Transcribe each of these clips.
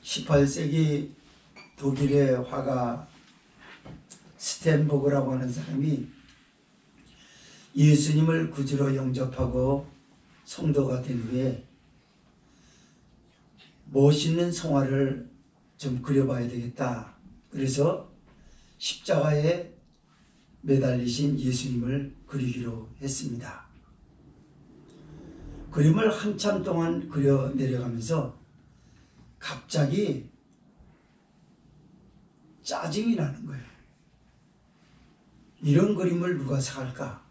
18세기 독일의 화가 스텐버그라고 하는 사람이 예수님을 구주로 영접하고 성도가 된 후에 멋있는 성화를 좀 그려봐야 되겠다. 그래서 십자가에 매달리신 예수님을 그리기로 했습니다. 그림을 한참 동안 그려 내려가면서 갑자기 짜증이 나는 거예요. 이런 그림을 누가 사갈까?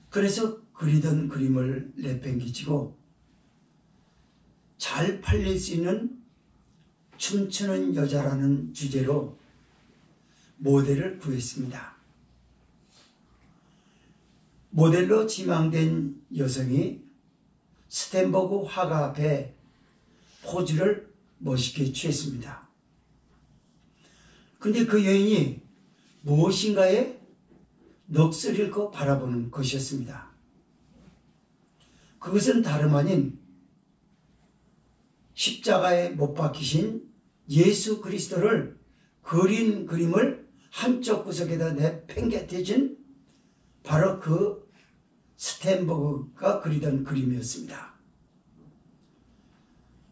그래서 그리던 그림을 내팽개치고 잘 팔릴 수 있는 춤추는 여자라는 주제로 모델을 구했습니다. 모델로 지망된 여성이 스텐버그 화가 앞에 포즈를 멋있게 취했습니다. 근데 그 여인이 무엇인가에 넋을 잃고 바라보는 것이었습니다. 그것은 다름 아닌 십자가에 못 박히신 예수 그리스도를 그린 그림을 한쪽 구석에다 내팽개쳐진 바로 그 스텐버그가 그리던 그림이었습니다.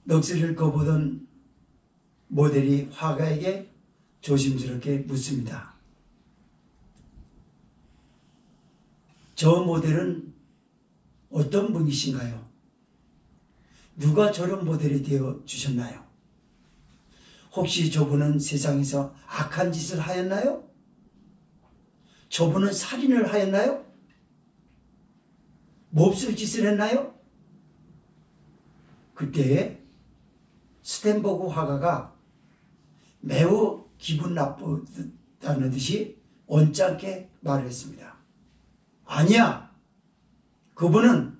넋을 잃고 보던 모델이 화가에게 조심스럽게 묻습니다. 저 모델은 어떤 분이신가요? 누가 저런 모델이 되어 주셨나요? 혹시 저분은 세상에서 악한 짓을 하였나요? 저분은 살인을 하였나요? 몹쓸 짓을 했나요? 그때 스텐버그 화가가 매우 기분 나쁘다는 듯이 언짢게 말을 했습니다. 아니야. 그분은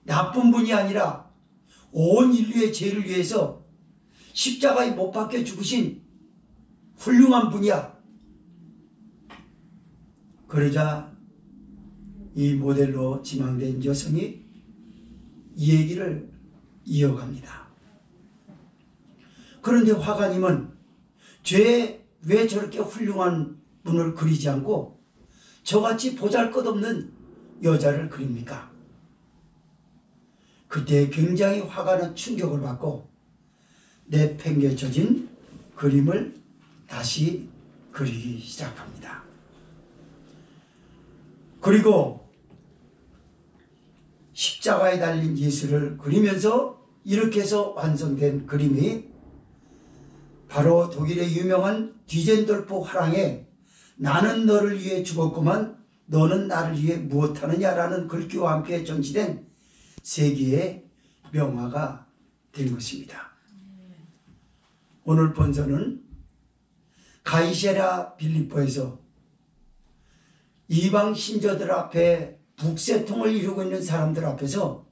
나쁜 분이 아니라 온 인류의 죄를 위해서 십자가에 못 박혀 죽으신 훌륭한 분이야. 그러자 이 모델로 지망된 여성이 이 얘기를 이어갑니다. 그런데 화가님은 왜 저렇게 훌륭한 분을 그리지 않고 저같이 보잘것없는 여자를 그립니까? 그때 굉장히 화가는 충격을 받고 내팽개쳐진 그림을 다시 그리기 시작합니다. 그리고 십자가에 달린 예수를 그리면서 이렇게 해서 완성된 그림이 바로 독일의 유명한 뒤젠돌프 화랑에 나는 너를 위해 죽었구만 너는 나를 위해 무엇하느냐라는 글귀와 함께 전시된 세계의 명화가 된 것입니다. 오늘 본서는 가이세라 빌립보에서 이방 신자들 앞에 북새통을 이루고 있는 사람들 앞에서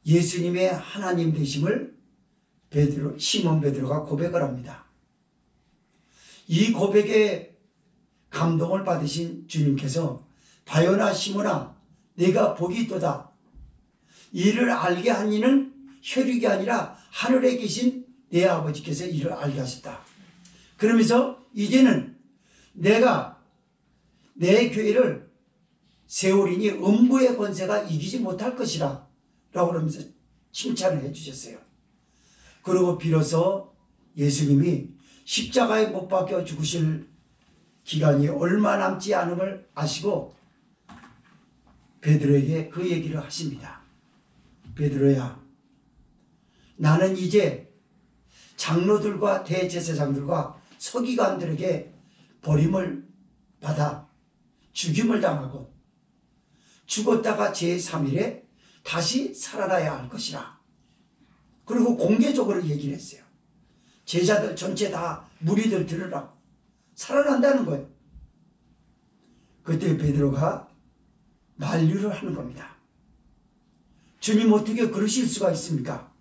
예수님의 하나님 되심을 시몬 베드로가 고백을 합니다. 이 고백에 감동을 받으신 주님께서 바요나 시몬아 내가 복이 있도다. 이를 알게 한 이는 혈육이 아니라 하늘에 계신 내 아버지께서 이를 알게 하셨다. 그러면서 이제는 내가 내 교회를 세우리니 음부의 권세가 이기지 못할 것이라 라고 그러면서 칭찬을 해주셨어요. 그리고 비로소 예수님이 십자가에 못 박혀 죽으실 기간이 얼마 남지 않음을 아시고 베드로에게 그 얘기를 하십니다. 베드로야, 나는 이제 장로들과 대제사장들과 서기관들에게 버림을 받아 죽임을 당하고 죽었다가 제3일에 다시 살아나야 할 것이라. 그리고 공개적으로 얘기를 했어요. 제자들 전체 다 무리들 들으라고. 살아난다는 거예요. 그때 베드로가 만류를 하는 겁니다. 주님 어떻게 그러실 수가 있습니까?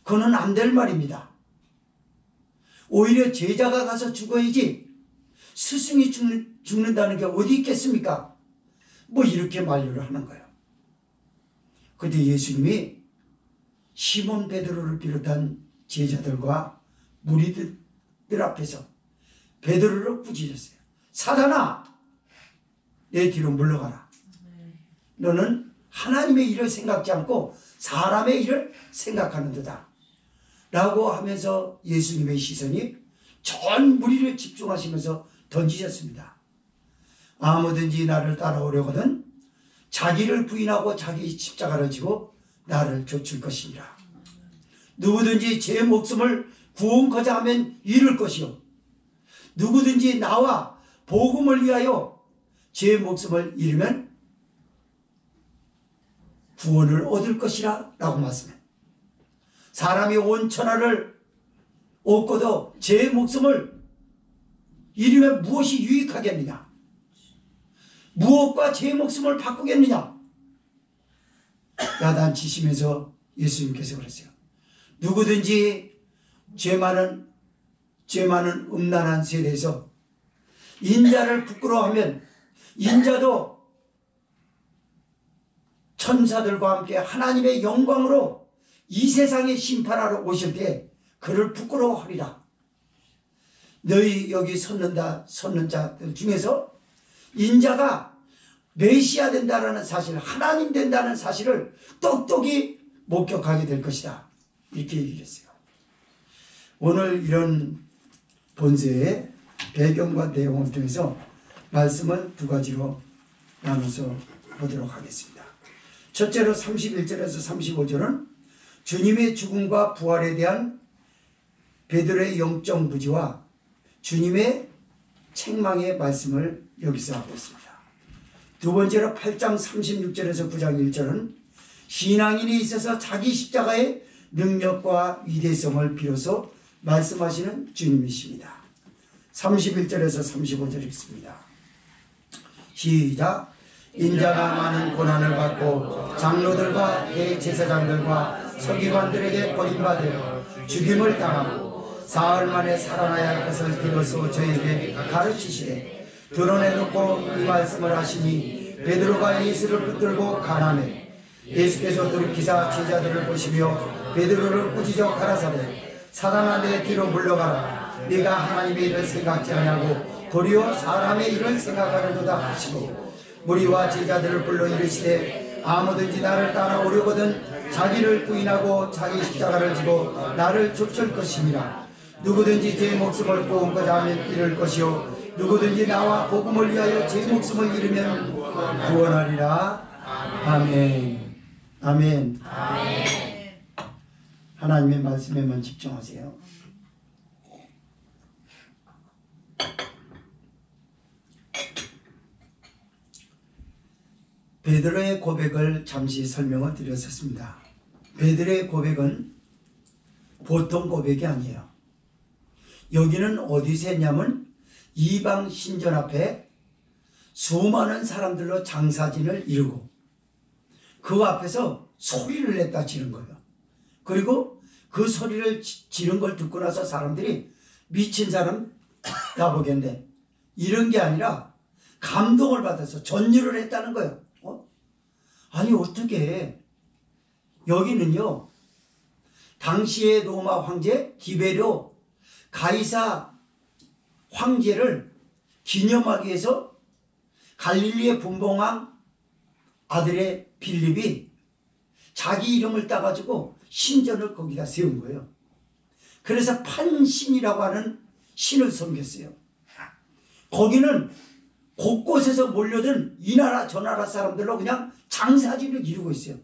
그거는 안 될 말입니다. 오히려 제자가 가서 죽어야지 스승이 죽는다는 게 어디 있겠습니까? 뭐 이렇게 만류를 하는 거예요. 그때 예수님이 시몬 베드로를 비롯한 제자들과 무리들 앞에서 베드로를 꾸짖었어요. 사단아, 내 뒤로 물러가라. 너는 하나님의 일을 생각지 않고 사람의 일을 생각하는도다. 라고 하면서 예수님의 시선이 전 무리를 집중하시면서 던지셨습니다. 아무든지 나를 따라오려거든 자기를 부인하고 자기 십자가를 지고 나를 좇을 것이니라. 누구든지 제 목숨을 구원코자 하면 잃을 것이요 누구든지 나와 복음을 위하여 제 목숨을 잃으면 구원을 얻을 것이라 라고 말씀해. 사람이 온 천하를 얻고도 제 목숨을 잃으면 무엇이 유익하겠느냐? 무엇과 제 목숨을 바꾸겠느냐? 야단치시면서 예수님께서 그랬어요. 누구든지 죄 많은 음란한 세대에서 인자를 부끄러워하면 인자도 천사들과 함께 하나님의 영광으로 이 세상에 심판하러 오실 때 그를 부끄러워하리라. 너희 여기 섰는 자들 중에서 인자가 메시아 된다는 사실, 하나님 된다는 사실을 똑똑히 목격하게 될 것이다. 이렇게 얘기했어요. 오늘 이런 본세의 배경과 내용을 통해서 말씀을 두 가지로 나눠서 보도록 하겠습니다. 첫째로 31절에서 35절은 주님의 죽음과 부활에 대한 베드로의 영적 무지와 주님의 책망의 말씀을 여기서 하고 있습니다. 두 번째로 8장 36절에서 9장 1절은 신앙인이 있어서 자기 십자가의 능력과 위대성을 비로소 말씀하시는 주님이십니다. 31절에서 35절 읽습니다. 시작. 인자가 많은 고난을 받고 장로들과 대제사장들과 서기관들에게 버림받아 죽임을 당하고 사흘 만에 살아나야 할 것을 비로소 저에게 가르치시되 드러내놓고 이 말씀을 하시니 베드로가 예수를 붙들고 가라매 예수께서 돌이키사 제자들을 보시며 베드로를 꾸짖어 가라사대 사단아 내 뒤로 물러가라. 네가 하나님의 일을 생각지 아니하고 도리어 사람의 일을 생각하는도다 하시고 무리와 제자들을 불러 이르시되 아무든지 나를 따라오려거든 자기를 부인하고 자기 십자가를 지고 나를 좇을 것이니라. 누구든지 제 목숨을 구원코자 하면 잃을 것이요 누구든지 나와 복음을 위하여 제 목숨을 잃으면 구원하리라. 아멘. 아멘. 하나님의 말씀에만 집중하세요. 베드로의 고백을 잠시 설명을 드렸었습니다. 베드로의 고백은 보통 고백이 아니에요. 여기는 어디서 했냐면 이방 신전 앞에 수많은 사람들로 장사진을 이루고 그 앞에서 소리를 냈다 지른 거예요. 그리고 그 소리를 지른 걸 듣고 나서 사람들이 미친 사람 다 보겠는데 이런 게 아니라 감동을 받아서 전율을 했다는 거예요. 아니 어떻게 여기는요 당시의 로마 황제 디베료 가이사 황제를 기념하기 위해서 갈릴리의 분봉왕 아들의 빌립이 자기 이름을 따가지고 신전을 거기다 세운 거예요. 그래서 판신이라고 하는 신을 섬겼어요. 거기는 곳곳에서 몰려든 이 나라 저 나라 사람들로 그냥 장사진을 이루고 있어요.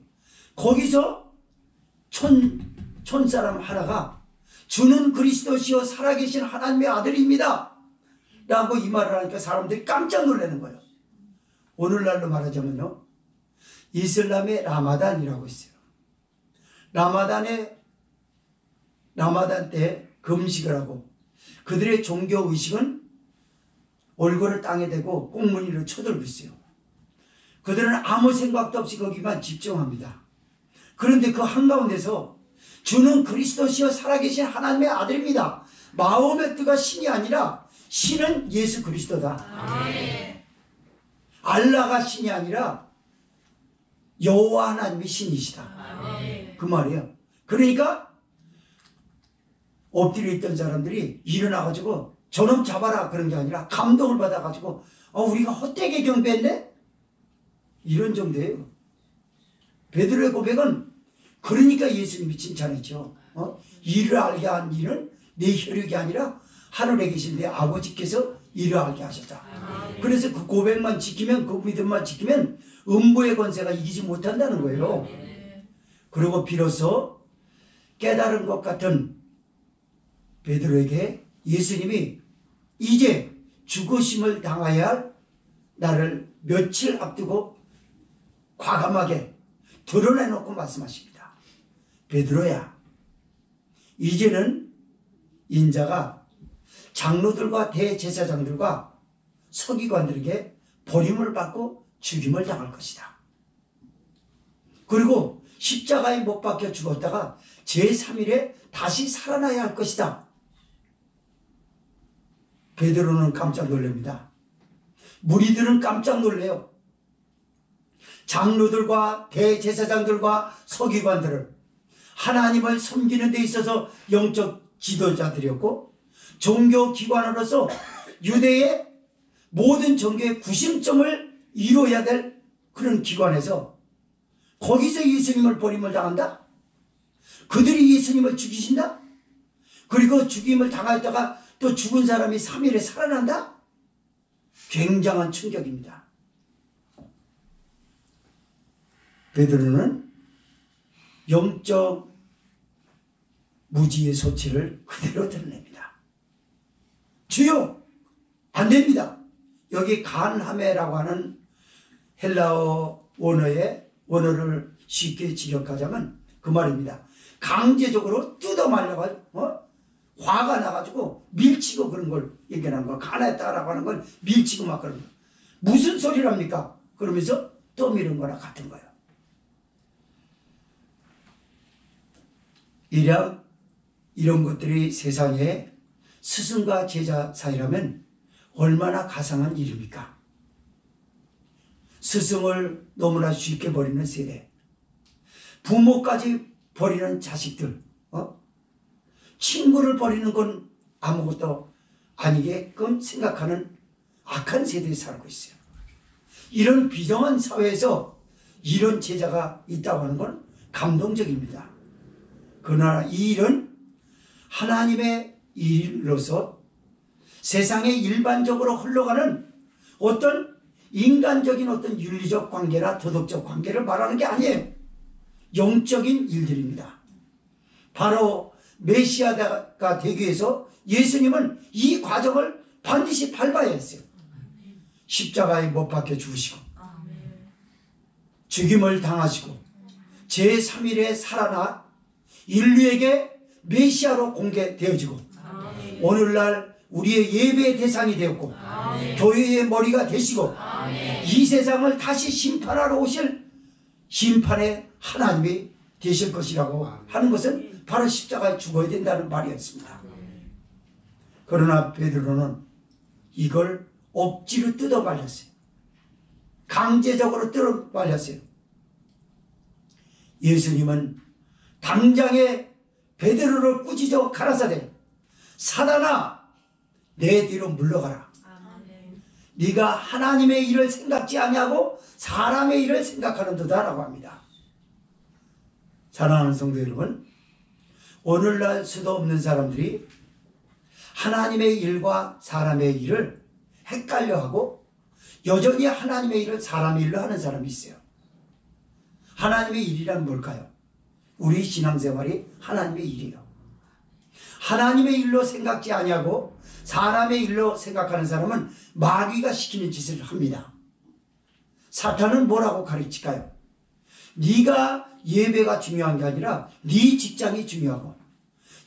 거기서 촌사람 하나가 주는 그리스도시요 살아계신 하나님의 아들입니다 라고 이 말을 하니까 사람들이 깜짝 놀라는 거예요. 오늘날로 말하자면요 이슬람의 라마단이라고 있어요. 라마단 때 금식을 하고 그들의 종교 의식은 얼굴을 땅에 대고 꽁무니를 쳐들고 있어요. 그들은 아무 생각도 없이 거기만 집중합니다. 그런데 그 한가운데서 주는 그리스도시여 살아계신 하나님의 아들입니다. 마호메트가 신이 아니라 신은 예수 그리스도다. 아멘. 알라가 신이 아니라 여호와 하나님이 신이시다. 아멘. 그 말이에요. 그러니까 엎드려 있던 사람들이 일어나가지고 저놈 잡아라 그런 게 아니라 감동을 받아가지고 우리가 헛되게 경배했네? 이런 정도예요. 베드로의 고백은 그러니까 예수님이 칭찬했죠. 이를 알게 한 이는 내 혈육이 아니라 하늘에 계신 내 아버지께서 이를 알게 하셨다. 그래서 그 고백만 지키면, 그 믿음만 지키면 음부의 권세가 이기지 못한다는 거예요. 그리고 비로소 깨달은 것 같은 베드로에게 예수님이 이제 죽으심을 당해야 할 나를 며칠 앞두고 과감하게 드러내놓고 말씀하십니다. 베드로야, 이제는 인자가 장로들과 대제사장들과 서기관들에게 버림을 받고 죽임을 당할 것이다. 그리고 십자가에 못 박혀 죽었다가 제3일에 다시 살아나야 할 것이다. 베드로는 깜짝 놀랍니다. 무리들은 깜짝 놀래요. 장로들과 대제사장들과 서기관들은 하나님을 섬기는 데 있어서 영적 지도자들이었고 종교기관으로서 유대의 모든 종교의 구심점을 이루어야 될 그런 기관에서 거기서 예수님을 버림을 당한다? 그들이 예수님을 죽이신다? 그리고 죽임을 당하였다가 또 죽은 사람이 3일에 살아난다? 굉장한 충격입니다. 베드로는 영적 무지의 소치를 그대로 드러냅니다. 주여, 안 됩니다. 여기 간하메라고 하는 헬라어 원어를 쉽게 직역하자면 그 말입니다. 강제적으로 뜯어말려가지고 화가 나가지고 밀치고 그런 걸 얘기하는 거야. 가난했다라고 하는 걸 밀치고 막 그런 거. 무슨 소리랍니까? 그러면서 떠미는 거나 같은 거예요. 이런 것들이 세상에 스승과 제자 사이라면 얼마나 가상한 일입니까? 스승을 너무나 쉽게 버리는 세대, 부모까지 버리는 자식들, 친구를 버리는 건 아무것도 아니게끔 생각하는 악한 세대에 살고 있어요. 이런 비정한 사회에서 이런 제자가 있다고 하는 건 감동적입니다. 그러나 이 일은 하나님의 일로서 세상에 일반적으로 흘러가는 어떤 인간적인 어떤 윤리적 관계나 도덕적 관계를 말하는 게 아니에요. 영적인 일들입니다. 바로 메시아가 되기 위해서 예수님은 이 과정을 반드시 밟아야 했어요. 십자가에 못 박혀 죽으시고 죽임을 당하시고 제3일에 살아나 인류에게 메시아로 공개되어지고 오늘날 우리의 예배의 대상이 되었고 교회의 머리가 되시고 이 세상을 다시 심판하러 오실 심판의 하나님이 되실 것이라고 하는 것은 바로 십자가에 죽어야 된다는 말이었습니다. 그러나 베드로는 이걸 억지로 뜯어 말렸어요. 강제적으로 뜯어 말렸어요. 예수님은 당장에 베드로를 꾸짖어 가라사대 사단아 내 뒤로 물러가라. 네가 하나님의 일을 생각지 아니하고 사람의 일을 생각하는도다 라고 합니다. 사랑하는 성도 여러분, 오늘날 수도 없는 사람들이 하나님의 일과 사람의 일을 헷갈려하고 여전히 하나님의 일을 사람의 일로 하는 사람이 있어요. 하나님의 일이란 뭘까요? 우리 신앙생활이 하나님의 일이에요. 하나님의 일로 생각지 아니하고 사람의 일로 생각하는 사람은 마귀가 시키는 짓을 합니다. 사탄은 뭐라고 가르칠까요? 네가 예배가 중요한 게 아니라 네 직장이 중요하고,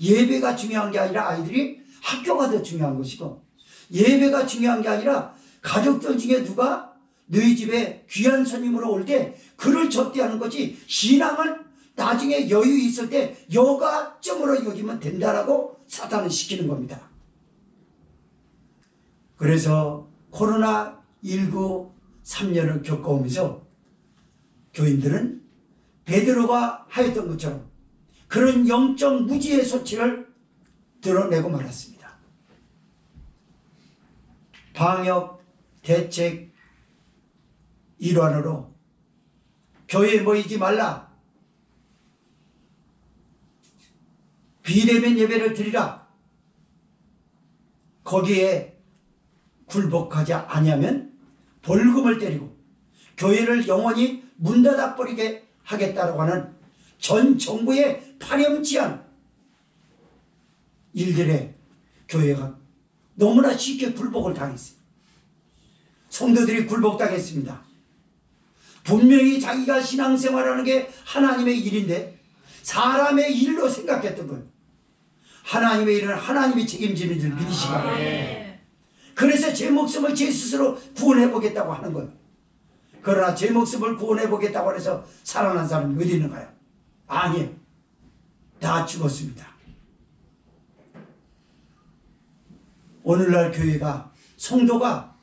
예배가 중요한 게 아니라 아이들이 학교가 더 중요한 것이고, 예배가 중요한 게 아니라 가족들 중에 누가 너희 집에 귀한 손님으로 올 때 그를 접대하는 거지, 신앙은 나중에 여유 있을 때 여가점으로 여기면 된다라고 사탄은 시키는 겁니다. 그래서 코로나19 3년을 겪어오면서 교인들은 베드로가 하였던 것처럼 그런 영적 무지의 소치를 드러내고 말았습니다. 방역 대책 일환으로 교회에 모이지 말라, 비대면 예배를 드리라, 거기에 굴복하지 아니하면 벌금을 때리고 교회를 영원히 문 닫아버리게 하겠다라고 하는 전 정부의 파렴치한 일들에 교회가 너무나 쉽게 굴복을 당했어요. 성도들이 굴복당했습니다. 분명히 자기가 신앙생활하는 게 하나님의 일인데 사람의 일로 생각했던 거예요. 하나님의 일은 하나님이 책임지는 줄 믿으시라. 그래서 제 목숨을 제 스스로 구원해 보겠다고 하는 거예요. 그러나 제 목숨을 구원해 보겠다고 해서 살아난 사람이 어디 있는가요? 아니에요. 다 죽었습니다. 오늘날 교회가, 성도가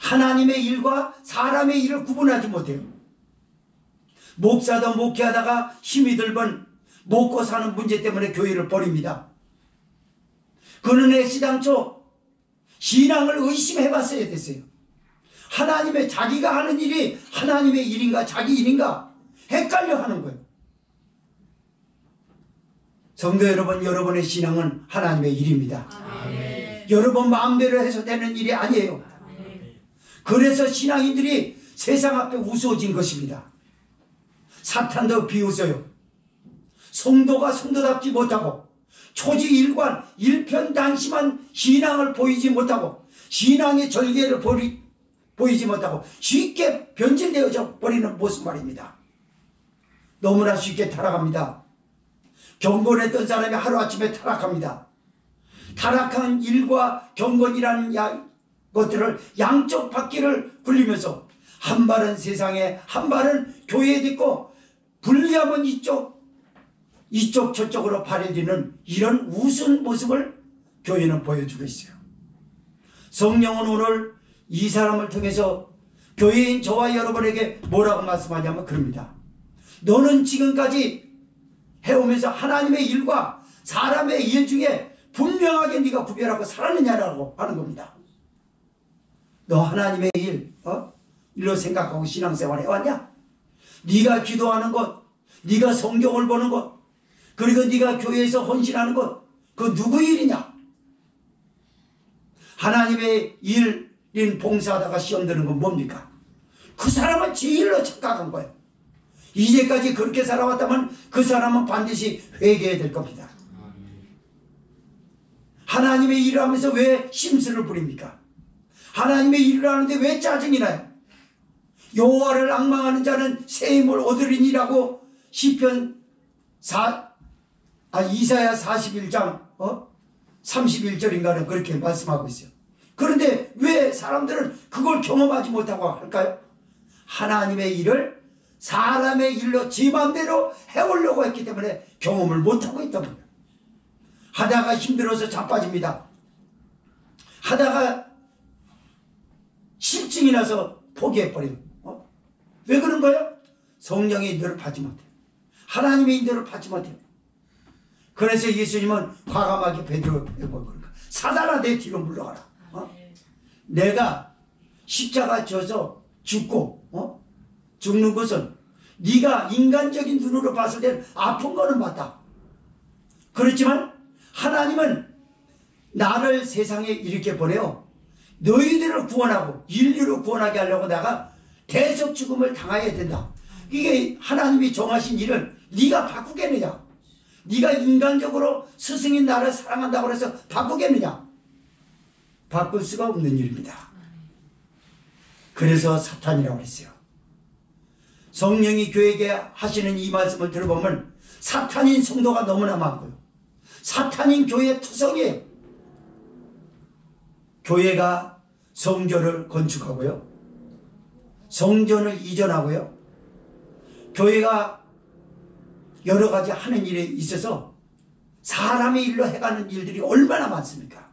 하나님의 일과 사람의 일을 구분하지 못해요. 목사도 목회하다가 힘이 들면 먹고 사는 문제 때문에 교회를 버립니다. 그는 애시당초 신앙을 의심해 봤어야 됐어요. 하나님의, 자기가 하는 일이 하나님의 일인가 자기 일인가 헷갈려 하는 거예요. 성도 여러분, 여러분의 신앙은 하나님의 일입니다. 아멘. 여러분 마음대로 해서 되는 일이 아니에요. 아멘. 그래서 신앙인들이 세상 앞에 우스워진 것입니다. 사탄도 비웃어요. 성도가 성도답지 못하고 초지일관 일편당심한 신앙을 보이지 못하고 신앙의 절개를 보이지 못하고 쉽게 변질되어져 버리는 모습 말입니다. 너무나 쉽게 타락합니다. 경건했던 사람이 하루아침에 타락합니다. 타락한 일과 경건이라는 것들을 양쪽 바퀴를 굴리면서 한 발은 세상에 한 발은 교회에 딛고 불리하면 이쪽 저쪽으로 발을 디는 이런 우스운 모습을 교회는 보여주고 있어요. 성령은 오늘 이 사람을 통해서 교회인 저와 여러분에게 뭐라고 말씀하냐면 그럽니다. 너는 지금까지 해오면서 하나님의 일과 사람의 일 중에 분명하게 네가 구별하고 살았느냐라고 하는 겁니다. 너 하나님의 일로 생각하고 신앙생활 해왔냐? 네가 기도하는 것, 네가 성경을 보는 것, 그리고 네가 교회에서 헌신하는 것, 그 누구 일이냐? 하나님의 일인 봉사하다가 시험 드는 건 뭡니까? 그 사람은 제 일로 착각한 거예요. 이제까지 그렇게 살아왔다면 그 사람은 반드시 회개해야 될 겁니다. 하나님의 일을 하면서 왜 심술을 부립니까? 하나님의 일을 하는데 왜 짜증이 나요? 여호와를 앙망하는 자는 새 힘을 얻으리니라고 시편 이사야 41장 31절인가는 그렇게 말씀하고 있어요. 그런데 왜 사람들은 그걸 경험하지 못하고 할까요? 하나님의 일을 사람의 일로 지 맘대로 해오려고 했기 때문에 경험을 못하고 있단 말이에요. 하다가 힘들어서 자빠집니다. 하다가 실증이 나서 포기해버려요. 왜 그런 거예요? 성령의 인도를 받지 못해요. 하나님의 인도를 받지 못해요. 그래서 예수님은 과감하게 베드로에게 그러니까 사단아 내 뒤로 물러가라. 내가 십자가 져서 죽고 죽는 것은 네가 인간적인 눈으로 봤을 때는 아픈 거는 맞다. 그렇지만 하나님은 나를 세상에 이렇게 보내요. 너희들을 구원하고 인류를 구원하게 하려고 내가 대속 죽음을 당해야 된다. 이게 하나님이 정하신 일을 네가 바꾸겠느냐? 네가 인간적으로 스승인 나를 사랑한다고 해서 바꾸겠느냐? 바꿀 수가 없는 일입니다. 그래서 사탄이라고 했어요. 성령이 교회에게 하시는 이 말씀을 들어보면 사탄인 성도가 너무나 많고요. 사탄인 교회의 투성이에요. 교회가 성전을 건축하고요. 성전을 이전하고요. 교회가 여러 가지 하는 일에 있어서 사람의 일로 해가는 일들이 얼마나 많습니까?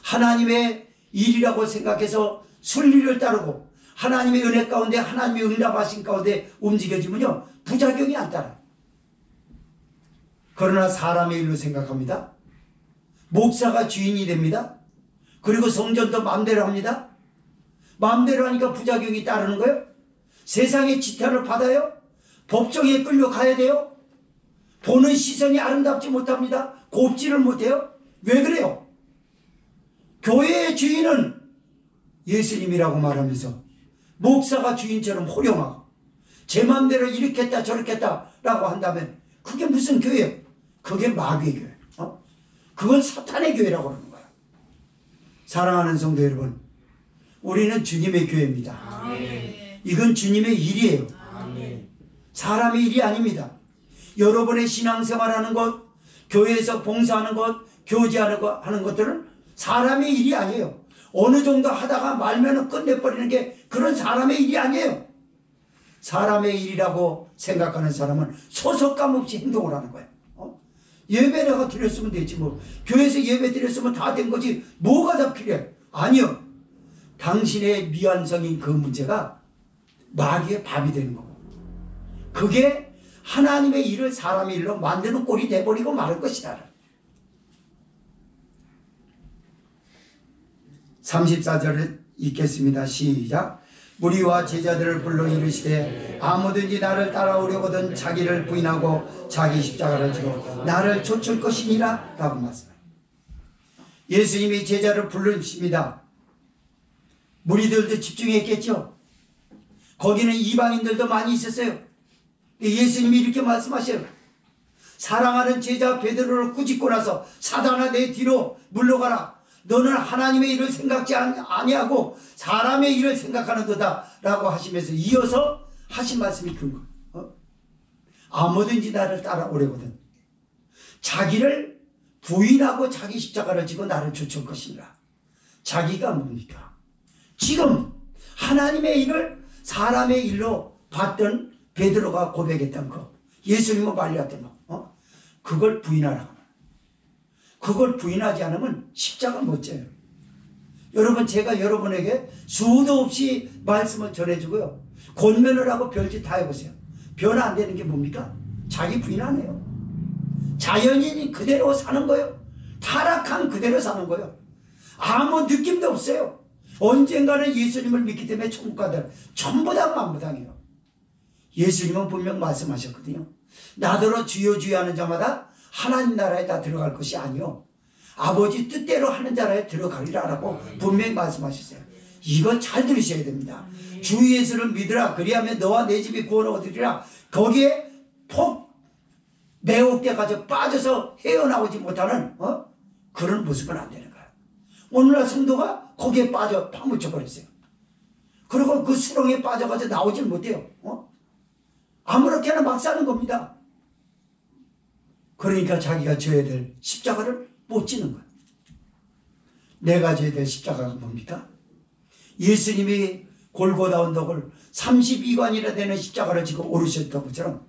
하나님의 일이라고 생각해서 순리를 따르고 하나님의 은혜 가운데 하나님의 응답하신 가운데 움직여지면요 부작용이 안 따라요. 그러나 사람의 일로 생각합니다. 목사가 주인이 됩니다. 그리고 성전도 마음대로 합니다. 마음대로 하니까 부작용이 따르는 거예요. 세상의 지탄을 받아요. 법정에 끌려가야 돼요. 보는 시선이 아름답지 못합니다. 곱지를 못해요. 왜 그래요? 교회의 주인은 예수님이라고 말하면서 목사가 주인처럼 호령하고 제 마음대로 이렇게 했다 저렇게 했다 라고 한다면 그게 무슨 교회예요? 그게 마귀의 교회. 그건 사탄의 교회라고 하는 거예요. 사랑하는 성도 여러분, 우리는 주님의 교회입니다. 아멘. 이건 주님의 일이에요. 아멘. 사람의 일이 아닙니다. 여러분의 신앙생활하는 것, 교회에서 봉사하는 것, 교제하는 것 하는 것들은 사람의 일이 아니에요. 어느 정도 하다가 말면은 끝내버리는 게 그런 사람의 일이 아니에요. 사람의 일이라고 생각하는 사람은 소속감 없이 행동을 하는 거예요. 예배 내가 드렸으면 되지 뭐. 교회에서 예배 드렸으면 다 된 거지 뭐가 다 필요해. 아니요. 당신의 미완성인 그 문제가 마귀의 밥이 되는 거고, 그게 하나님의 일을 사람의 일로 만드는 꼴이 돼버리고 마를 것이다. 34절을 읽겠습니다. 시작. 무리와 제자들을 불러 이르시되 아무든지 나를 따라오려거든 자기를 부인하고 자기 십자가를 지고 나를 좇을 것이니라 라고 말씀합니다. 예수님이 제자를 부르십니다. 무리들도 집중했겠죠. 거기는 이방인들도 많이 있었어요. 예수님이 이렇게 말씀하셔요. 사랑하는 제자 베드로를 꾸짖고 나서 사단아 내 뒤로 물러가라. 너는 하나님의 일을 생각지 아니하고 사람의 일을 생각하는도다 라고 하시면서 이어서 하신 말씀이 그런 거예요. 아무든지 나를 따라오려거든 자기를 부인하고 자기 십자가를 지고 나를 좇을 것이니라. 자기가 뭡니까? 지금 하나님의 일을 사람의 일로 봤던 베드로가 고백했던 거, 예수님은 말렸던 거, 그걸 부인하라고. 그걸 부인하지 않으면 십자가 못 져요. 여러분, 제가 여러분에게 수도 없이 말씀을 전해주고요, 권면을 하고 별짓 다 해보세요. 변화 안 되는 게 뭡니까? 자기 부인 안 해요. 자연인이 그대로 사는 거예요. 타락한 그대로 사는 거예요. 아무 느낌도 없어요. 언젠가는 예수님을 믿기 때문에 천국 가다 전부 다 만무당이에요. 예수님은 분명 말씀하셨거든요. 나더러 주여 주여 하는 자마다 하나님 나라에 다 들어갈 것이 아니요 아버지 뜻대로 하는 자라에 들어가리라 라고 분명히 말씀하셨어요. 이거 잘 들으셔야 됩니다. 주 예수를 믿으라 그리하면 너와 내 집이 구원을 얻으리라. 거기에 폭 매혹돼가지고 빠져서 헤어나오지 못하는 그런 모습은 안 되는 거예요. 오늘날 성도가 거기에 빠져 파묻혀 버렸어요. 그리고 그 수렁에 빠져가지고 나오질 못해요. 아무렇게나 막 사는 겁니다. 그러니까 자기가 져야 될 십자가를 못 지는 거예요. 내가 져야 될 십자가가 뭡니까? 예수님이 골고다 언덕을 32관이나 되는 십자가를 지고 오르셨던 것처럼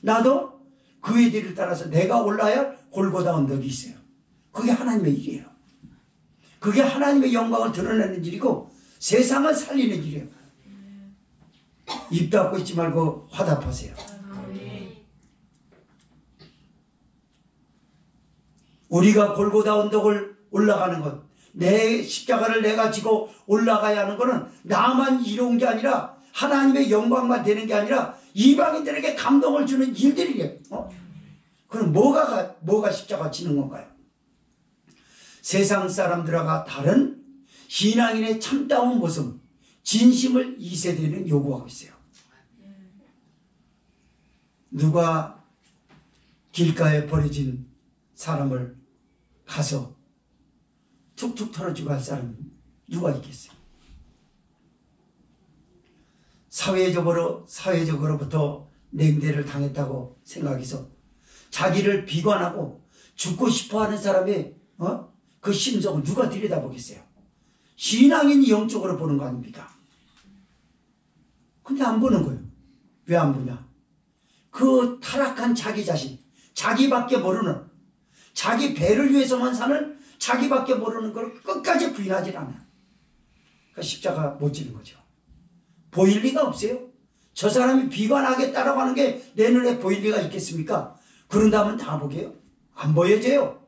나도 그의 뒤를 따라서 내가 올라야 할 골고다 언덕이 있어요. 그게 하나님의 일이에요. 그게 하나님의 영광을 드러내는 일이고 세상을 살리는 일이에요. 입 닫고 있지 말고 화답하세요. 우리가 골고다 언덕을 올라가는 것, 내 십자가를 내가 지고 올라가야 하는 것은 나만 이로운 게 아니라 하나님의 영광만 되는 게 아니라 이방인들에게 감동을 주는 일들이래요. 그럼 뭐가 십자가 지는 건가요? 세상 사람들과 다른 신앙인의 참다운 모습, 진심을 이 세대는 요구하고 있어요. 누가 길가에 버려진 사람을 가서 툭툭 털어주고 할 사람 누가 있겠어요? 사회적으로부터 냉대를 당했다고 생각해서 자기를 비관하고 죽고 싶어하는 사람의 그 심정을 누가 들여다보겠어요? 신앙인이 영적으로 보는 거 아닙니까? 근데 안 보는 거예요. 왜 안 보냐? 그 타락한 자기 자신, 자기밖에 모르는, 자기 배를 위해서만 사는 자기밖에 모르는 걸 끝까지 부인하지 않아요. 그 십자가 못 지는 거죠. 보일 리가 없어요. 저 사람이 비관하겠다라고 하는 게 내 눈에 보일 리가 있겠습니까? 그런다면 다 보게요? 안 보여져요.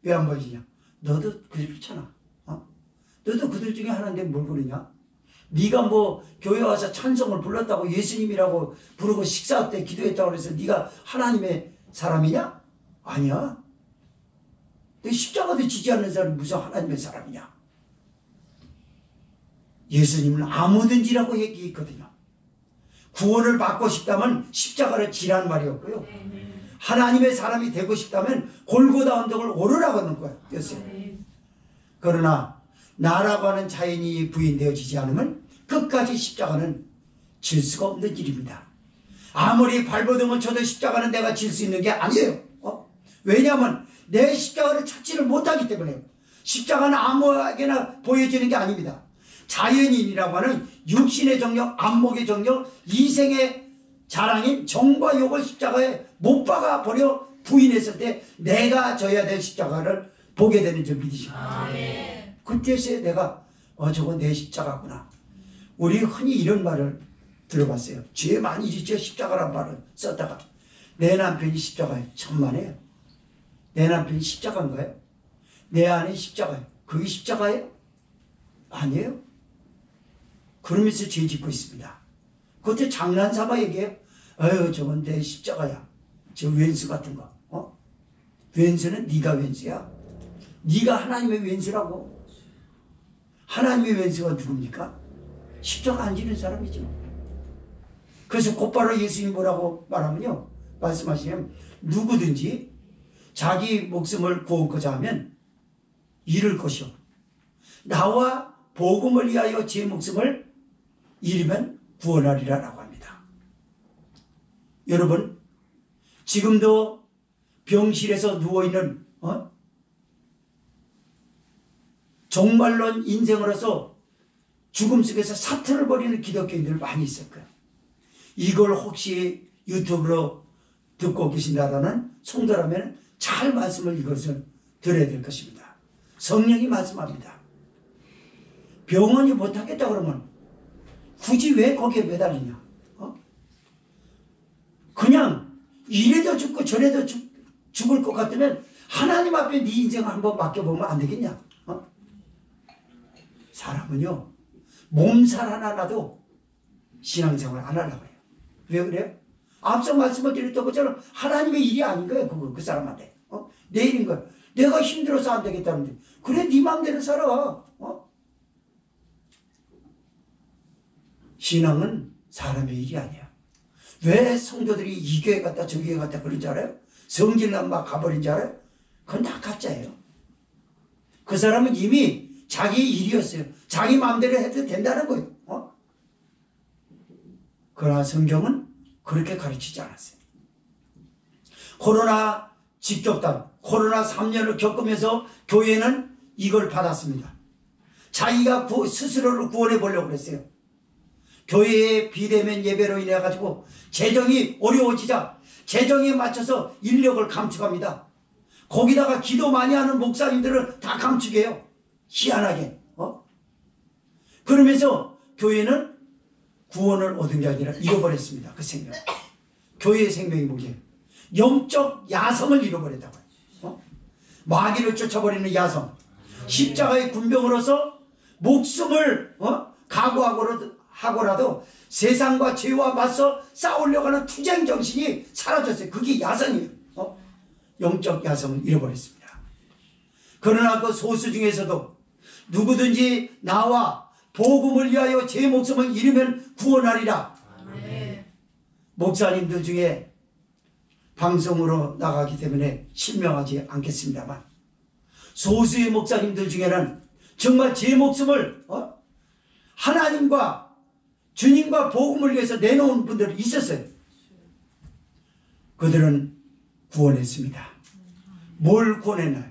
왜 안 보여지냐? 너도 그렇잖아. 너도 그들 중에 하나인데 뭘 그러냐? 네가 뭐 교회 와서 찬송을 불렀다고 예수님이라고 부르고 식사 때 기도했다고 해서 네가 하나님의 사람이냐? 아니야. 내 십자가도 지지 않는 사람이 무슨 하나님의 사람이냐? 예수님은 아무든지라고 얘기했거든요. 구원을 받고 싶다면 십자가를 지라는 말이었고요. 하나님의 사람이 되고 싶다면 골고다 언덕을 오르라고 하는 거였어요. 그러나 나라고 하는 자연이 부인되어지지 않으면 끝까지 십자가는 질 수가 없는 일입니다. 아무리 발버둥을 쳐도 십자가는 내가 질 수 있는 게 아니에요. 왜냐하면 내 십자가를 찾지를 못하기 때문에요. 십자가는 아무에게나 보여지는 게 아닙니다. 자연인이라고 하는 육신의 정력, 안목의 정력, 이생의 자랑인 정과 욕을 십자가에 못 박아 버려 부인했을 때 내가 져야 될 십자가를 보게 되는 줄 믿으십니다. 그때서야 내가 저거 내 십자가구나. 우리 흔히 이런 말을 들어봤어요. 죄 많이 짓죠. 십자가란 말을 썼다가 내 남편이 십자가예요. 천만에요. 내 남편이 십자가인가요? 내 안에 십자가예요. 그게 십자가예요? 아니에요. 그러면서 죄 짓고 있습니다. 그때 장난삼아 얘기해요. 아유 저건 내 십자가야. 저 왼수 같은 거. 왼수는 네가 왼수야. 네가 하나님의 왼수라고. 하나님의 왼수가 누굽니까? 십자가 안 지는 사람이죠. 그래서 곧바로 예수님 뭐라고 말하면요. 말씀하시면 누구든지 자기 목숨을 구원코자 하면 잃을 것이요. 나와 복음을 위하여 제 목숨을 잃으면 구원하리라 라고 합니다. 여러분 지금도 병실에서 누워있는 정말로 인생으로서 죽음 속에서 사투를 벌이는 기독교인들 많이 있을 거예요. 이걸 혹시 유튜브로 듣고 계신다라는 성도라면 잘 말씀을 이것을 들어야 될 것입니다. 성령이 말씀합니다. 병원이 못하겠다 그러면 굳이 왜 거기에 매달리냐? 그냥 이래도 죽고 저래도 죽을 것 같으면 하나님 앞에 네 인생을 한번 맡겨보면 안 되겠냐? 사람은요 몸살 하나 나도 신앙생활 안 하려고 해요. 왜 그래요? 앞서 말씀을 드렸던 것처럼 하나님의 일이 아닌 거예요. 그 사람한테. 내 일인 거예요. 내가 힘들어서 안 되겠다는데 그래 네 마음대로 살아. 신앙은 사람의 일이 아니야. 왜 성도들이 이 교회 갔다 저 교회 갔다 그런 줄 알아요? 성질난 막 가버린 줄 알아요? 그건 다 가짜예요. 그 사람은 이미 자기 일이었어요. 자기 마음대로 해도 된다는 거예요. 그러나 성경은 그렇게 가르치지 않았어요. 코로나 직격탄, 코로나 3년을 겪으면서 교회는 이걸 받았습니다. 자기가 스스로를 구원해 보려고 그랬어요. 교회의 비대면 예배로 인해 가지고 재정이 어려워지자 재정에 맞춰서 인력을 감축합니다. 거기다가 기도 많이 하는 목사님들은 다 감축해요. 희한하게. 그러면서 교회는 구원을 얻은 게 아니라 잃어버렸습니다. 그 생명. 교회의 생명이 뭐예요? 영적 야성을 잃어버렸다고요. 마귀를 쫓아버리는 야성. 십자가의 군병으로서 목숨을 각오하고라도 세상과 죄와 맞서 싸우려고 하는 투쟁 정신이 사라졌어요. 그게 야성이에요. 영적 야성을 잃어버렸습니다. 그러나 그 소수 중에서도 누구든지 나와 복음을 위하여 제 목숨을 잃으면 구원하리라. 목사님들 중에 방송으로 나가기 때문에 실명하지 않겠습니다만 소수의 목사님들 중에는 정말 제 목숨을 하나님과 주님과 복음을 위해서 내놓은 분들이 있었어요. 그들은 구원했습니다. 뭘 구원했나요?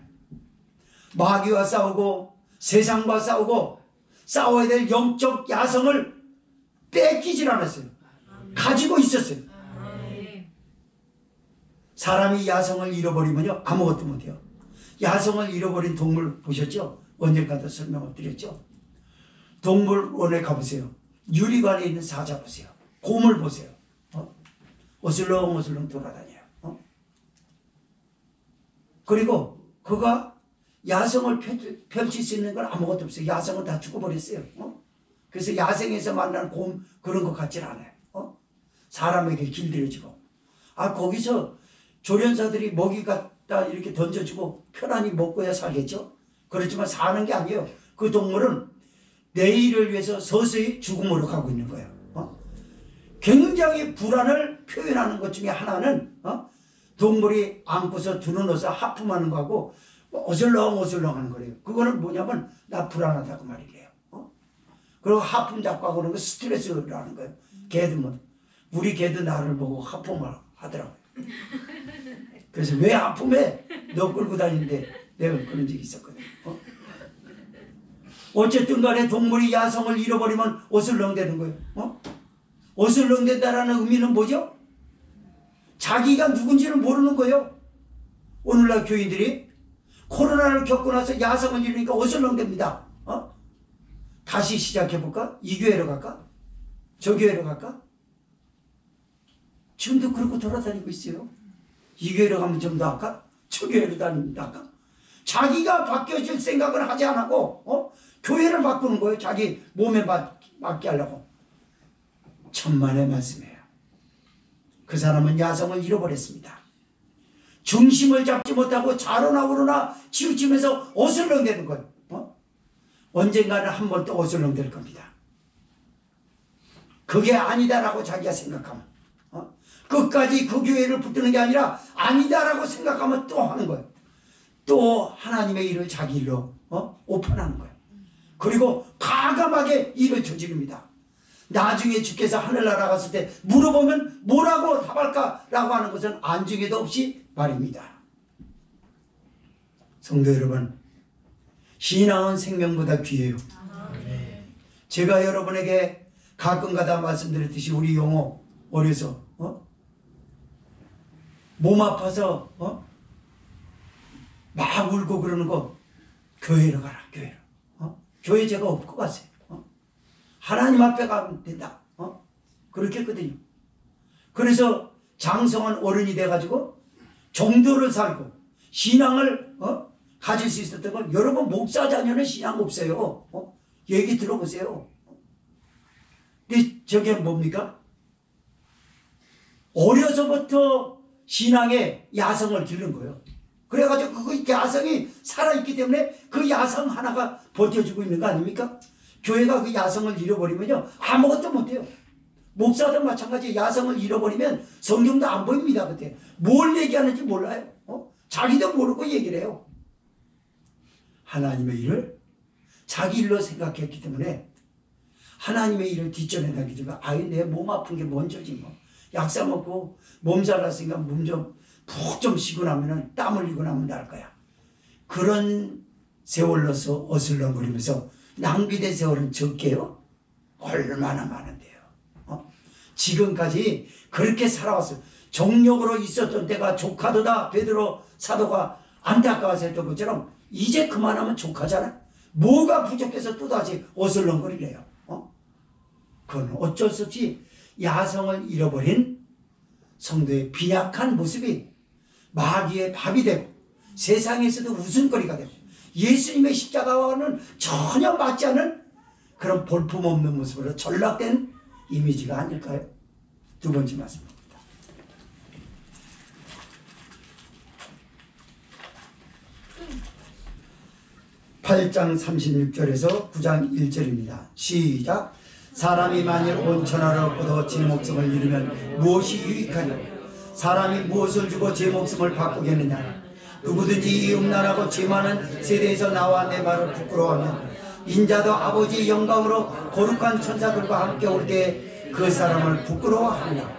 마귀와 싸우고 세상과 싸우고 싸워야 될 영적 야성을 뺏기질 않았어요. 가지고 있었어요. 사람이 야성을 잃어버리면요 아무것도 못해요. 야성을 잃어버린 동물 보셨죠? 언젠가도 설명을 드렸죠. 동물원에 가보세요. 유리관에 있는 사자 보세요. 곰을 보세요. 어슬렁어슬렁 돌아다녀요. 그리고 그가 야성을 펼칠 수 있는 건 아무것도 없어요. 야성은 다 죽어버렸어요. 그래서 야생에서 만난 곰 그런 것 같질 않아요. 사람에게 길들여지고. 거기서 조련사들이 먹이 갖다 이렇게 던져주고 편안히 먹고야 살겠죠. 그렇지만 사는 게 아니에요. 그 동물은 내일을 위해서 서서히 죽음으로 가고 있는 거예요. 굉장히 불안을 표현하는 것 중에 하나는 동물이 안고서 두루누워서 하품하는 거하고 어슬렁어슬렁 하는 거래요. 그거는 뭐냐면 나 불안하다고 말이래요. 그리고 하품 잡고 하고 그런 거 스트레스라는 거예요. 개들은. 우리 개도 나를 보고 하품을 하더라고요. 그래서 왜 하품해? 너 끌고 다니는데 내가 그런 적이 있었거든. 어쨌든 간에 동물이 야성을 잃어버리면 어슬렁대는 거예요. 어슬렁댄다라는 의미는 뭐죠? 자기가 누군지를 모르는 거예요. 오늘날 교인들이 코로나를 겪고 나서 야성을 잃으니까 어슬렁댑니다. 다시 시작해볼까? 이 교회로 갈까? 저 교회로 갈까? 지금도 그러고 돌아다니고 있어요. 이 교회로 가면 좀 더 할까? 저 교회로 다닙니다 할까? 자기가 바뀌어질 생각을 하지 않고 교회를 바꾸는 거예요. 자기 몸에 맞게 하려고. 천만의 말씀이에요. 그 사람은 야성을 잃어버렸습니다. 중심을 잡지 못하고 좌로나 우로나 치우치면서 어슬렁대는 거예요. 언젠가는 한 번 또 어슬렁댈 겁니다. 그게 아니다라고 자기가 생각하면 끝까지 그 교회를 붙드는 게 아니라 아니다라고 생각하면 또 하는 거예요. 또 하나님의 일을 자기 일로 오판하는 거예요. 그리고 과감하게 일을 저지릅니다. 나중에 주께서 하늘나라 갔을 때 물어보면 뭐라고 답할까라고 하는 것은 안중에도 없이 말입니다. 성도 여러분, 신앙은 생명보다 귀해요. 제가 여러분에게 가끔가다 말씀드렸듯이 우리 용호 어려서 몸 아파서 막 울고 그러는 거 교회로 가라. 교회로. 교회 제가 없고 갔어요. 하나님 앞에 가면 된다. 그렇게 했거든요. 그래서 장성한 어른이 돼가지고 정도를 살고 신앙을 가질 수 있었던 걸 여러분 목사 자녀는 신앙 없어요. 얘기 들어보세요. 근데 저게 뭡니까? 어려서부터 신앙의 야성을 기른 거예요. 그래가지고 그 야성이 살아있기 때문에 그 야성 하나가 버텨주고 있는 거 아닙니까? 교회가 그 야성을 잃어버리면요 아무것도 못해요. 목사도 마찬가지. 야성을 잃어버리면 성경도 안 보입니다. 그때 뭘 얘기하는지 몰라요. 자기도 모르고 얘기를 해요. 하나님의 일을 자기 일로 생각했기 때문에 하나님의 일을 뒷전에 당기지 마. 내 몸 아픈 게 먼저지 뭐. 약사 먹고 몸살 났으니까 몸 좀 푹 좀 쉬고 나면은 땀 흘리고 나면 날 거야. 그런 세월로서 어슬렁거리면서 낭비된 세월은 적게요. 얼마나 많은데요. 지금까지 그렇게 살아왔어요. 정력으로 있었던 때가 조카도다. 베드로 사도가 안타까워서 했던 것처럼 이제 그만하면 조카잖아. 뭐가 부족해서 또다시 어슬렁거리래요. 그건 어쩔 수 없이 야성을 잃어버린 성도의 빈약한 모습이 마귀의 밥이 되고 세상에서도 웃음거리가 되고 예수님의 십자가와는 전혀 맞지 않은 그런 볼품없는 모습으로 전락된 이미지가 아닐까요? 두 번째 말씀입니다. 8장 36절에서 9장 1절입니다. 시작. 사람이 만일 온 천하를 얻고도 제 목숨을 잃으면 무엇이 유익하냐? 사람이 무엇을 주고 제 목숨을 바꾸겠느냐? 누구든지 이 음란하고 죄 많은 세대에서 나와 내 말을 부끄러워하면 인자도 아버지의 영광으로 거룩한 천사들과 함께 올 때 그 사람을 부끄러워하느냐?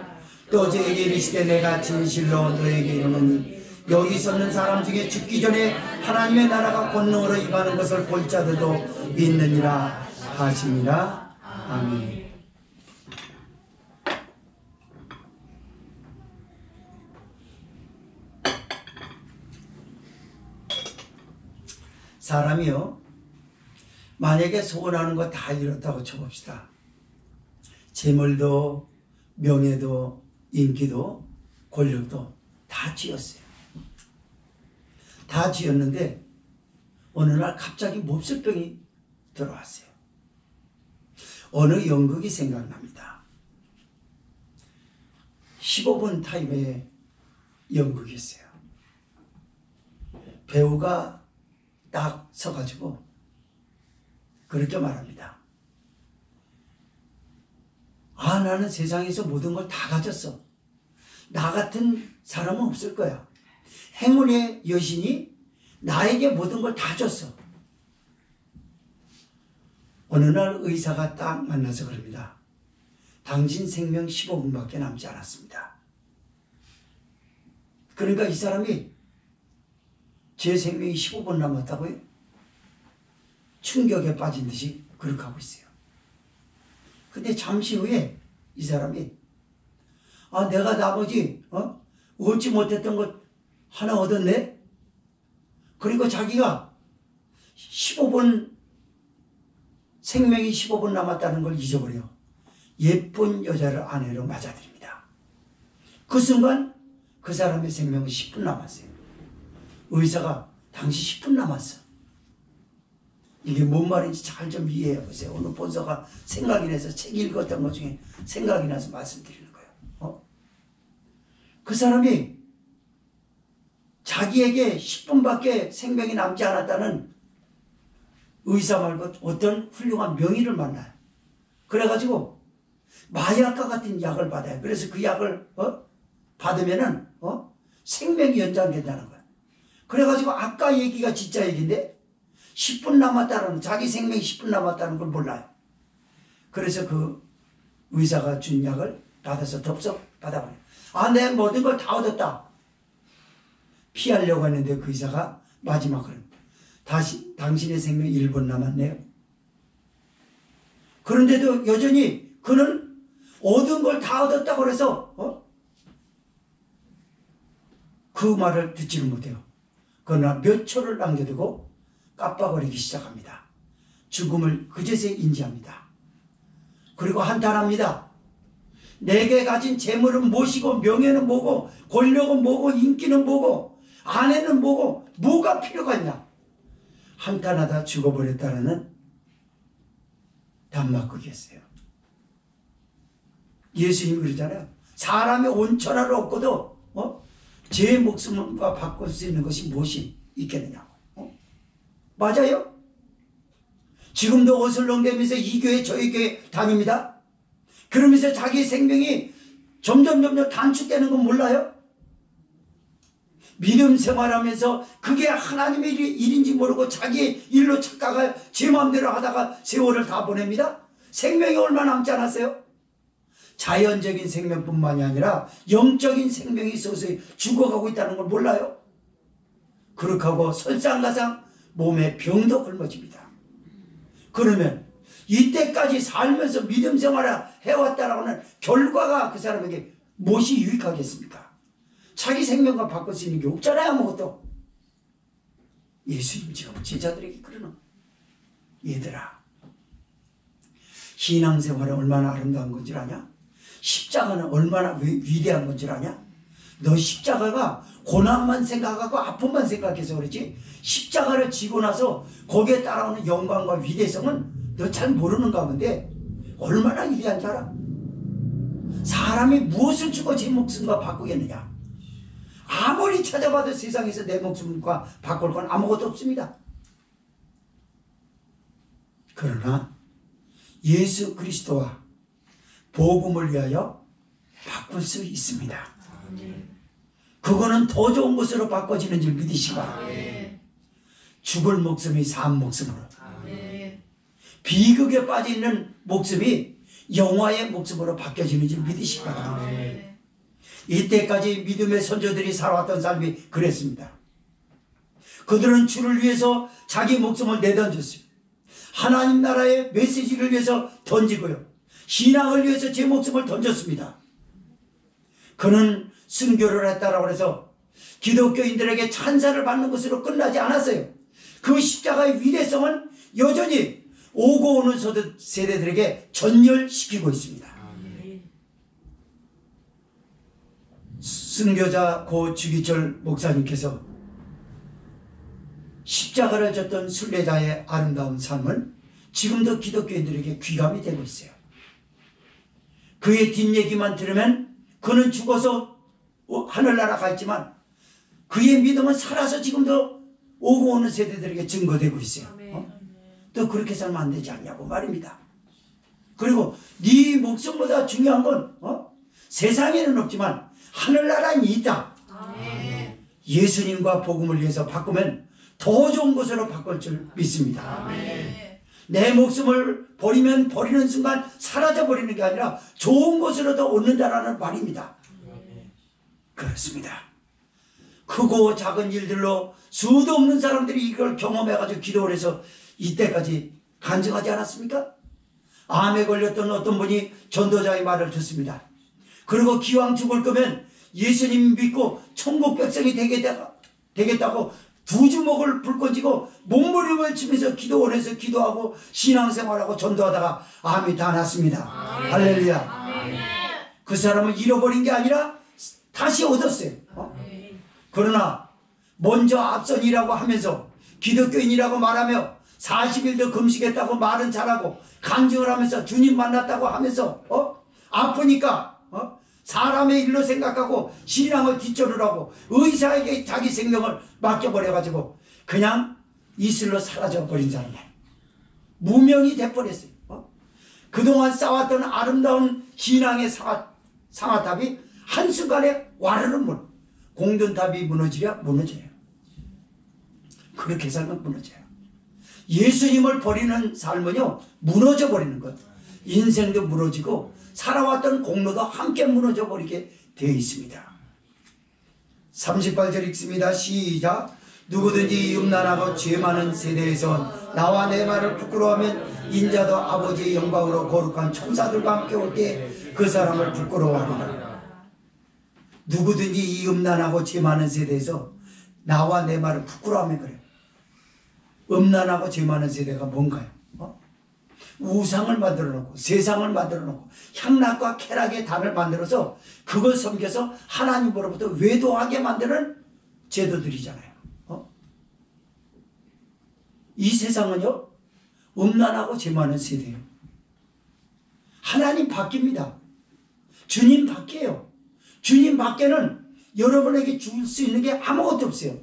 또 저에게 이르시되 내가 진실로 너에게 이르노니 여기 섰는 사람 중에 죽기 전에 하나님의 나라가 권능으로 임하는 것을 볼 자들도 있느니라 하시니라. 아멘. 사람이요, 만약에 소원하는 거 다 이뤘다고 쳐봅시다. 재물도 명예도 인기도 권력도 다 쥐었어요. 다 지었는데 어느 날 갑자기 몹쓸병이 들어왔어요. 어느 연극이 생각납니다. 15분 타임의 연극이었어요. 배우가 딱 서가지고 그렇게 말합니다. 아, 나는 세상에서 모든 걸 다 가졌어. 나 같은 사람은 없을 거야. 행운의 여신이 나에게 모든 걸 다 줬어. 어느 날 의사가 딱 만나서 그럽니다. 당신 생명 15분밖에 남지 않았습니다. 그러니까 이 사람이 제 생명이 15분 남았다고요? 충격에 빠진 듯이 그렇게 하고 있어요. 근데 잠시 후에 이 사람이 아, 내가 나머지 얻지 못했던 것 하나 얻었네? 그리고 자기가 15분 생명이 15분 남았다는 걸 잊어버려 예쁜 여자를 아내로 맞아들입니다. 그 순간 그 사람의 생명은 10분 남았어요. 의사가 당신 10분 남았어. 이게 뭔 말인지 잘 좀 이해해 보세요. 오늘 본서가 생각이 나서 책 읽었던 것 중에 생각이 나서 말씀드리는 거예요. 그 사람이 자기에게 10분밖에 생명이 남지 않았다는 의사 말고 어떤 훌륭한 명의를 만나요. 그래가지고 마약과 같은 약을 받아요. 그래서 그 약을 받으면은 생명이 연장된다는 거예요. 그래가지고 아까 얘기가 진짜 얘기인데 10분 남았다는, 자기 생명이 10분 남았다는 걸 몰라요. 그래서 그 의사가 준 약을 받아서 덥석 받아버려요. 아, 내 모든 걸 다 얻었다. 피하려고 했는데 그 의사가 마지막으로 다시 당신의 생명 1분 남았네요. 그런데도 여전히 그는 얻은 걸 다 얻었다고 그래서 그 말을 듣지를 못해요. 그러나 몇 초를 남겨두고 깜빡거리기 시작합니다. 죽음을 그제서야 인지합니다. 그리고 한탄합니다. 내게 가진 재물은 무엇이고 명예는 뭐고 권력은 뭐고 인기는 뭐고 아내는 뭐고 뭐가 필요가 있냐. 한탄하다 죽어버렸다는 단막극이었어요. 예수님이 그러잖아요. 사람의 온천하를 얻고도 제 목숨과 바꿀 수 있는 것이 무엇이 있겠느냐고. 맞아요? 지금도 어슬렁대면서 이 교회 저희 교회 다닙니다. 그러면서 자기 생명이 점점 단축되는 건 몰라요? 믿음 생활하면서 그게 하나님의 일인지 모르고 자기 일로 착각해 제 마음대로 하다가 세월을 다 보냅니다. 생명이 얼마 남지 않았어요? 자연적인 생명뿐만이 아니라 영적인 생명이 서서히 죽어가고 있다는 걸 몰라요? 그렇게 하고 설상가상 몸에 병도 굶어집니다. 그러면 이때까지 살면서 믿음 생활을 해왔다라고 하는 결과가 그 사람에게 무엇이 유익하겠습니까? 자기 생명과 바꿀 수 있는 게 없잖아요. 아무것도. 예수님 지금 제자들에게 그러는, 얘들아, 신앙생활이 얼마나 아름다운 건지 아냐? 십자가는 얼마나 위대한 건지 아냐? 너 십자가가 고난만 생각하고 아픔만 생각해서 그렇지, 십자가를 지고 나서 거기에 따라오는 영광과 위대성은 너 잘 모르는 가운데 얼마나 위대한 줄 알아? 사람이 무엇을 주고 제 목숨과 바꾸겠느냐? 아무리 찾아봐도 세상에서 내 목숨과 바꿀 건 아무것도 없습니다. 그러나 예수 그리스도와 복음을 위하여 바꿀 수 있습니다. 그거는 더 좋은 것으로 바꿔지는 줄 믿으시기 바랍니다. 죽을 목숨이 산 목숨으로, 비극에 빠져있는 목숨이 영화의 목숨으로 바뀌어지는 줄 믿으시기 바랍니다. 이때까지 믿음의 선조들이 살아왔던 삶이 그랬습니다. 그들은 주를 위해서 자기 목숨을 내던졌습니다. 하나님 나라의 메시지를 위해서 던지고요, 신앙을 위해서 제 목숨을 던졌습니다. 그는 순교를 했다라고 해서 기독교인들에게 찬사를 받는 것으로 끝나지 않았어요. 그 십자가의 위대성은 여전히 오고 오는 세대들에게 전열시키고 있습니다. 순교자 고 주기철 목사님께서 십자가를 졌던 순례자의 아름다운 삶은 지금도 기독교인들에게 귀감이 되고 있어요. 그의 뒷얘기만 들으면 그는 죽어서 하늘나라 갔지만 그의 믿음은 살아서 지금도 오고 오는 세대들에게 증거되고 있어요. 또 그렇게 살면 안 되지 않냐고 말입니다. 그리고 네 목숨보다 중요한 건 세상에는 없지만 하늘나라에 있다. 예수님과 복음을 위해서 바꾸면 더 좋은 것으로 바꿀 줄 믿습니다. 내 목숨을 버리면 버리는 순간 사라져버리는 게 아니라 좋은 것으로 더 얻는다라는 말입니다. 그렇습니다. 크고 작은 일들로 수도 없는 사람들이 이걸 경험해가지고 기도를 해서 이때까지 간증하지 않았습니까? 암에 걸렸던 어떤 분이 전도자의 말을 듣습니다. 그리고 기왕 죽을 거면 예수님 믿고 천국 백성이 되겠다고 두 주먹을 불꺼지고 몸부림을 치면서 기도원에서 기도하고 신앙생활하고 전도하다가 암이 다 났습니다. 할렐루야. 그 사람은 잃어버린 게 아니라 다시 얻었어요. 그러나 먼저 앞선이라고 하면서 기독교인이라고 말하며 40일도 금식했다고 말은 잘하고 간증을 하면서 주님 만났다고 하면서 아프니까 사람의 일로 생각하고 신앙을 뒷전을 하고 의사에게 자기 생명을 맡겨버려가지고 그냥 이슬로 사라져버린 사람이에요. 무명이 돼버렸어요. 그동안 쌓았던 아름다운 신앙의 상아탑이 한순간에 와르르 공든탑이 무너지랴 무너져요. 그렇게 살면 무너져요. 예수님을 버리는 삶은요 무너져 버리는 것. 인생도 무너지고 살아왔던 공로도 함께 무너져 버리게 되어 있습니다. 38절 읽습니다. 시작. 누구든지 음란하고 죄 많은 세대에서 나와 내 말을 부끄러워하면 인자도 아버지의 영광으로 거룩한 천사들과 함께 올 때 그 사람을 부끄러워하리라. 누구든지 이 음란하고 죄 많은 세대에서 나와 내 말을 부끄러워하면 그래요. 음란하고 죄 많은 세대가 뭔가요? 우상을 만들어 놓고 세상을 만들어 놓고 향락과 쾌락의 단을 만들어서 그걸 섬겨서 하나님으로부터 외도하게 만드는 제도들이잖아요. 이 세상은요 음란하고 죄 많은 세대예요. 하나님 밖입니다. 주님 밖이에요. 주님 밖에는 여러분에게 줄 수 있는 게 아무것도 없어요.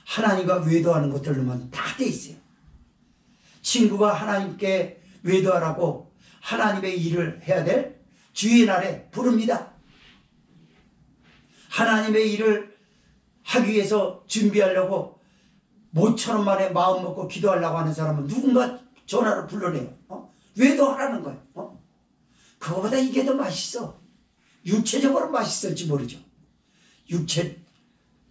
하나님과 외도하는 것들로만 다 돼 있어요. 친구가 하나님께 외도하라고 하나님의 일을 해야 될 주의 날에 부릅니다. 하나님의 일을 하기 위해서 준비하려고 모처럼 만에 마음 먹고 기도하려고 하는 사람은 누군가 전화로 불러내요. 외도하라는 거예요. 그거보다 이게 더 맛있어. 육체적으로 맛있을지 모르죠.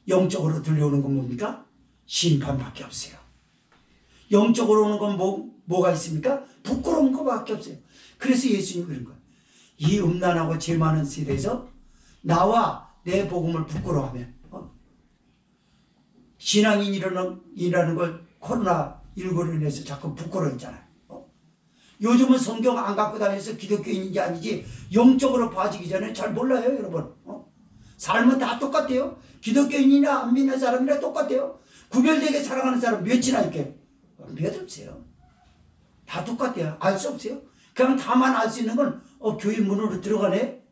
영적으로 들려오는 건 뭡니까? 심판밖에 없어요. 영적으로 오는 건 뭐가 있습니까? 부끄러운 것밖에 없어요. 그래서 예수님이 그런 거예요. 이 음란하고 죄 많은 세대에서 나와 내 복음을 부끄러워하면 신앙인이라는 걸 코로나19로 인해서 자꾸 부끄러워했잖아요. 요즘은 성경 안 갖고 다녀서 기독교인인지 아니지 영적으로 봐지기 전에 잘 몰라요, 여러분. 삶은 다 똑같아요. 기독교인이나 안 믿는 사람이나 똑같아요. 구별되게 사랑하는 사람 몇이나 있게? 몇 없어요. 다 똑같아요. 알 수 없어요. 그냥 다만 알 수 있는 건 교회 문으로 들어가네?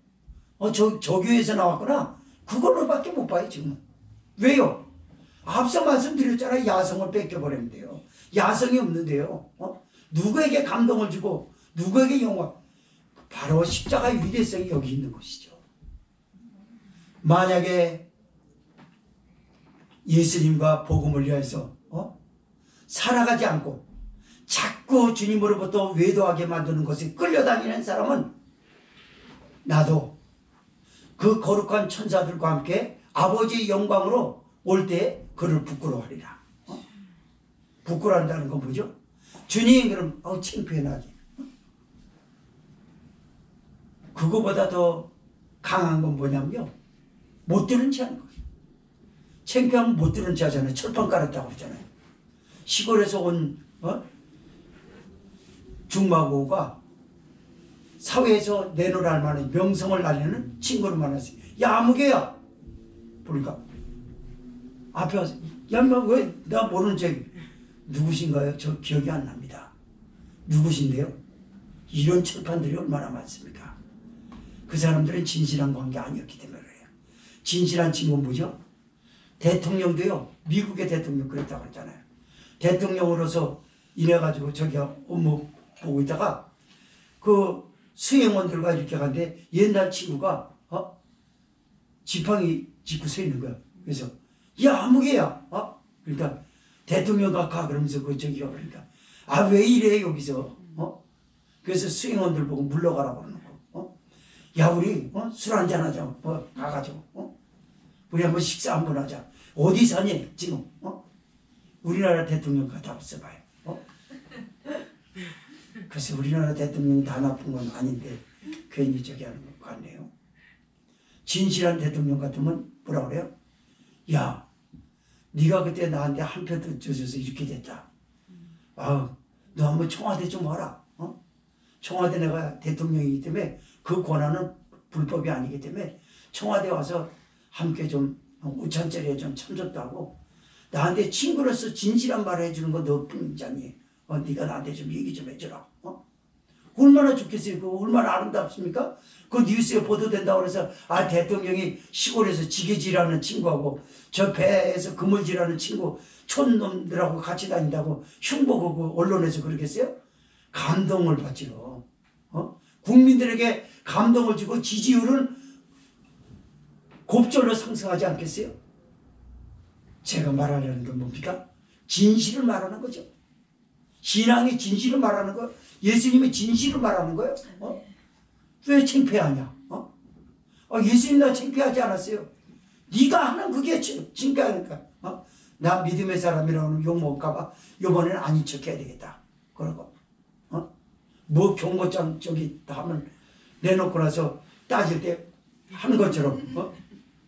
저 교회에서 나왔구나? 그걸로밖에 못 봐요, 지금은. 왜요? 앞서 말씀드렸잖아요. 야성을 뺏겨버리면 돼요. 야성이 없는데요. 누구에게 감동을 주고 누구에게 영광, 바로 십자가의 위대성이 여기 있는 것이죠. 만약에 예수님과 복음을 위해서 살아가지 않고 자꾸 주님으로부터 외도하게 만드는 것에 끌려다니는 사람은 나도 그 거룩한 천사들과 함께 아버지의 영광으로 올 때 그를 부끄러워하리라. 부끄러워한다는 건 뭐죠? 주님 그럼 창피해 나지. 그거보다 더 강한 건 뭐냐면요, 못 들은 채 하는 거예요. 창피하면 못 들은 채 하잖아요. 철판 깔았다고 그러잖아요. 시골에서 온 중마고가 사회에서 내놓을 만한 명성을 날리는 친구를 만났어요. 야, 아무개야. 보니까 앞에 와서 야, 왜 나 모르는 척 누구신가요? 저 기억이 안 납니다. 누구신데요? 이런 철판들이 얼마나 많습니까? 그 사람들은 진실한 관계 아니었기 때문에 그래요. 진실한 친구는 뭐죠? 대통령도요, 미국의 대통령 그랬다고 그랬잖아요. 대통령으로서 인해가지고 저기 업무 보고 있다가 그 수행원들과 이렇게 갔는데 옛날 친구가 지팡이 짚고 서 있는 거야. 그래서 야, 아무개야. 그러니까 대통령가 가 그러면서 그 저기가 그러니까 왜 이래 여기서. 그래서 수행원들 보고 물러가라고 그러는 거. 야, 우리 술 한잔 하자. 가가지고 우리 한번 식사 한번 하자. 어디 사니 지금? 우리나라 대통령 갖다 없어봐요. 그래서 우리나라 대통령이 다 나쁜 건 아닌데 괜히 저기 하는 것 같네요. 진실한 대통령 같으면 뭐라 그래요? 야, 네가 그때 나한테 한 표 더 줘줘서 이렇게 됐다. 너 한번 청와대 좀 와라. 청와대 내가 대통령이기 때문에 그 권한은 불법이 아니기 때문에 청와대 와서 함께 좀 우찬자리에 좀 참석도 하고 나한테 친구로서 진실한 말을 해주는 거 너뿐이잖니. 네가 나한테 좀 얘기 좀 해줘라. 얼마나 좋겠어요. 그거 얼마나 아름답습니까? 그 뉴스에 보도된다고 그래서 대통령이 시골에서 지게질하는 친구하고 저 배에서 그물질하는 친구 촌놈들하고 같이 다닌다고 흉보고 언론에서 그러겠어요? 감동을 받지요. 국민들에게 감동을 주고 지지율은 곱절로 상승하지 않겠어요? 제가 말하려는 건 뭡니까? 진실을 말하는 거죠. 신앙의 진실을 말하는 거, 예수님의 진실을 말하는 거예요. 왜 창피하냐? 예수님 나 창피하지 않았어요. 네가 하는 그게 창피하니까. 나 믿음의 사람이라고 욕먹을까봐 이번에는 아닌 척 해야 되겠다. 그러고 뭐 경고장 저기 하면 내놓고 나서 따질 때 하는 것처럼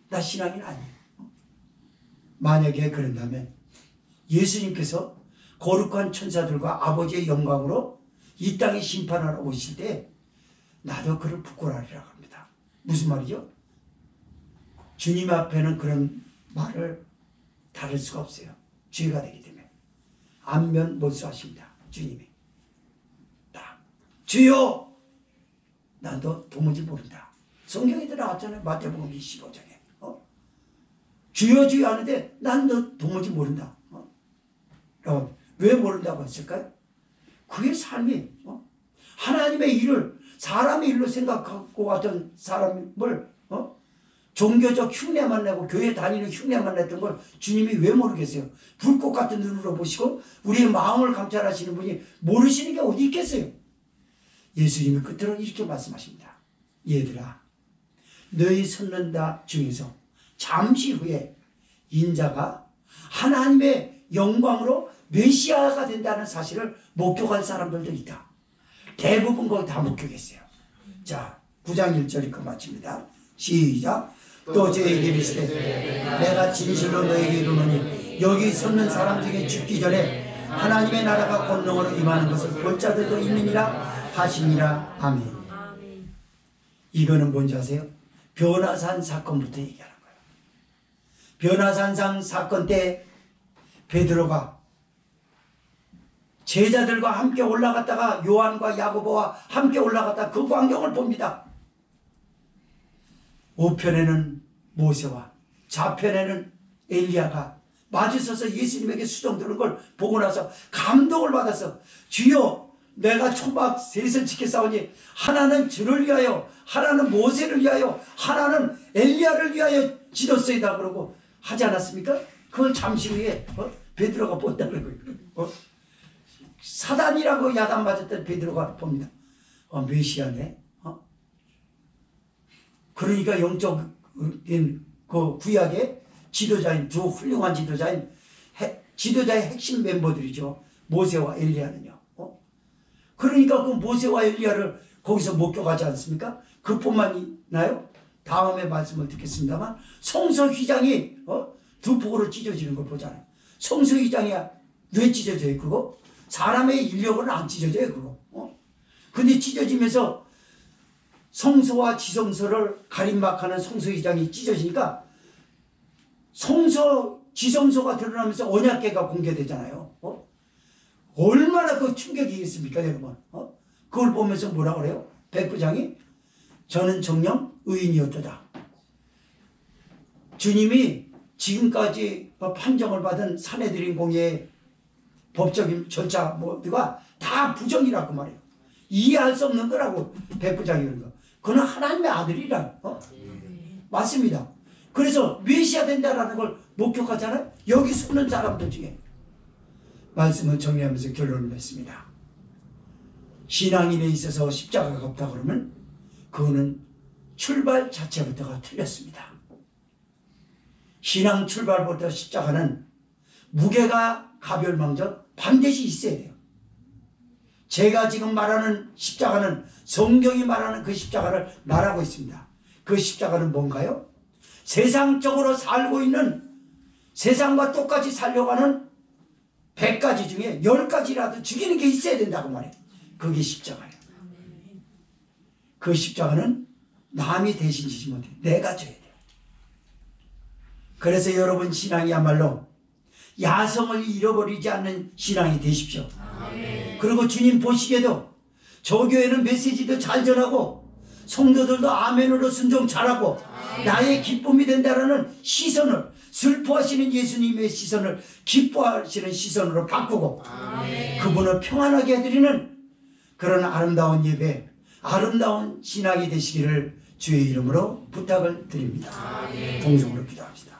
나 신앙인 아니에요. 만약에 그런다면 예수님께서 거룩한 천사들과 아버지의 영광으로 이 땅에 심판하러 오실 때 나도 그를 부끄러워하리라고 합니다. 무슨 말이죠? 주님 앞에는 그런 말을 다룰 수가 없어요. 죄가 되기 때문에. 안면 못수하십니다. 주님이. 주여, 나도 도무지 모른다. 성경에 나왔잖아요. 마태복음 25장에. 주여 주여 하는데 난 너 도무지 모른다. 왜 모른다고 했을까요? 그의 삶이 하나님의 일을 사람의 일로 생각하고 왔던 사람을 종교적 흉내만 내고 교회 다니는 흉내만 냈던 걸 주님이 왜 모르겠어요? 불꽃 같은 눈으로 보시고 우리의 마음을 감찰하시는 분이 모르시는 게 어디 있겠어요? 예수님이 끝으로 이렇게 말씀하십니다. 얘들아, 너희 섰는다 중에서 잠시 후에 인자가 하나님의 영광으로 메시아가 된다는 사실을 목격한 사람들도 있다. 대부분 거기 다 목격했어요. 자, 9장 1절 읽고 마칩니다. 시작. 또 저에게 이르시되 내가 진실로 너에게 이르노니 여기 섰는 사람 중에 죽기 전에 하나님의 나라가 권능으로 임하는 것을 볼 자들도 있느니라 하시니라. 아멘. 이거는 뭔지 아세요? 변화산 사건부터 얘기하는 거예요. 변화산상 사건 때 베드로가 제자들과 함께 올라갔다가 요한과 야고보와 함께 올라갔다 그 광경을 봅니다. 우편에는 모세와 좌편에는 엘리야가 마주서서 예수님에게 수종드는 걸 보고 나서 감동을 받아서 주여, 내가 초막 셋을 지켜 싸우니 하나는 주를 위하여, 하나는 모세를 위하여, 하나는 엘리야를 위하여 지었소이다 그러고 하지 않았습니까? 그걸 잠시 후에 베드로가 본다는 거예요. 사단이라고 야단 맞았던 베드로가 봅니다. 메시아네. 그러니까 영적인 그 구약의 지도자인, 두 훌륭한 지도자인 지도자의 핵심 멤버들이죠. 모세와 엘리야는요. 그러니까 그 모세와 엘리야를 거기서 목격하지 않습니까? 그뿐만 있나요? 다음에 말씀을 듣겠습니다만 성서 휘장이 두 폭으로 찢어지는 걸 보잖아요. 성서 휘장이 왜 찢어져요? 그거? 사람의 인력은 안 찢어져요. 그거. 근데 찢어지면서 성서와 지성서를 가림막하는 성서 휘장이 찢어지니까 성서 지성소가 드러나면서 언약궤가 공개되잖아요. 얼마나 그 충격이 있습니까, 여러분? 그걸 보면서 뭐라 그래요? 백부장이 저는 정녕 의인이었도다. 주님이 지금까지 판정을 받은 산헤드린 공예의 법적인 절차 뭐가 다 부정이라고 말해요. 이해할 수 없는 거라고 백부장이 그런 거. 그는 하나님의 아들이라. 맞습니다. 그래서 메시아 된다라는 걸 목격하잖아요. 여기 서는 사람들 중에 말씀을 정리하면서 결론을 냈습니다. 신앙인에 있어서 십자가가 없다 그러면 그거는 출발 자체부터가 틀렸습니다. 신앙 출발부터 십자가는 무게가 가별망정 반드시 있어야 돼요. 제가 지금 말하는 십자가는 성경이 말하는 그 십자가를 말하고 있습니다. 그 십자가는 뭔가요? 세상적으로 살고 있는 세상과 똑같이 살려고 하는 100가지 중에 10가지라도 죽이는 게 있어야 된다고 말해요. 그게 십자가예요. 그 십자가는 남이 대신 지지 못해요. 내가 져야 돼요. 그래서 여러분 신앙이야말로 야성을 잃어버리지 않는 신앙이 되십시오. 그리고 주님 보시기에도 저 교회는 메시지도 잘 전하고 성도들도 아멘으로 순종 잘하고 나의 기쁨이 된다라는 시선을, 슬퍼하시는 예수님의 시선을 기뻐하시는 시선으로 바꾸고 그분을 평안하게 해드리는 그런 아름다운 예배, 아름다운 신앙이 되시기를 주의 이름으로 부탁을 드립니다. 동성으로 기도합시다.